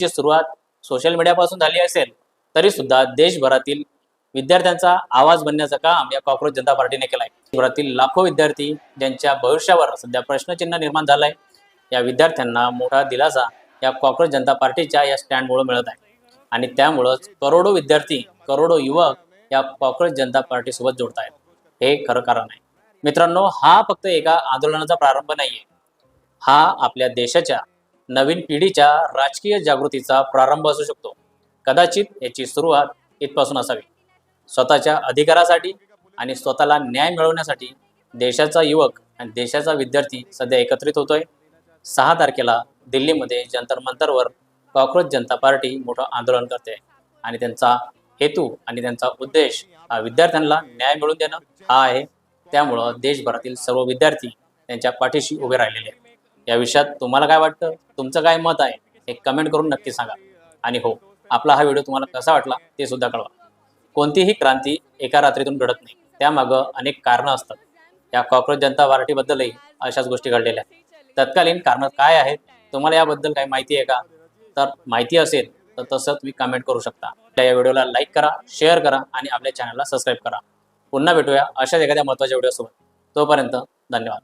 ची सुरुवात सोशल मीडियापासून झाली असेल तरी सुद्धा देशभरातील विद्यार्थ्यांचा आवाज बनण्याचं काम या कॉक्रोच जनता पार्टीने केलं आहे. देशभरातील लाखो विद्यार्थी ज्यांच्या भविष्यावर सध्या प्रश्नचिन्ह निर्माण झालं आहे, या विद्यार्थ्यांना मोठा दिलासा या कॉक्रोच जनता पार्टीच्या या स्टँडमुळे मिळत आहे आणि त्यामुळंच करोडो विद्यार्थी, करोडो युवक या कॉक्रोच जनता पार्टीसोबत जोडत आहेत. हे खरं कारण आहे. मित्रांनो, हा फक्त एका आंदोलनाचा प्रारंभ नाहीये, हा आपल्या देशाच्या नवीन पिढीच्या राजकीय जागृतीचा प्रारंभ असू शकतो. कदाचित याची सुरुवात इथपासून असावी. स्वतःच्या अधिकारासाठी आणि स्वतःला न्याय मिळवण्यासाठी देशाचा युवक आणि देशाचा विद्यार्थी सध्या एकत्रित होतोय. 6 तारखेला दिल्लीमध्ये जंतर मंतरवर कॉक्रोच जनता पार्टी मोठं आंदोलन करते आणि त्यांचा हेतू आणि त्यांचा उद्देश हा विद्यार्थ्यांना न्याय मिळवून देणं हा आहे. त्यामुळं देशभरातील सर्व विद्यार्थी त्यांच्या पाठीशी उभे राहिलेले आहेत. या विषयात तुम्हाला काय वाटतं, तुमचं काय मत आहे हे कमेंट करून नक्की सांगा. आणि हो, आपला हा व्हिडिओ तुम्हाला कसा वाटला ते सुद्धा कळवा. कोणतीही क्रांती एका रात्रीतून घडत नाही, त्यामागं अनेक कारणं असतात. या कॉक्रोच जनता पार्टीबद्दलही अशाच गोष्टी घडलेल्या आहेत. तत्कालीन कारणं काय आहेत, तुम्हाला याबद्दल काही माहिती आहे का? तर माहिती असेल तर तसं तुम्ही कमेंट करू शकता. या व्हिडिओला लाईक करा, शेअर करा आणि आपल्या चॅनलला सबस्क्राईब करा. पुन्हा भेटूया अशाच एखाद्या महत्त्वाच्या व्हिडिओसोबत. तोपर्यंत धन्यवाद.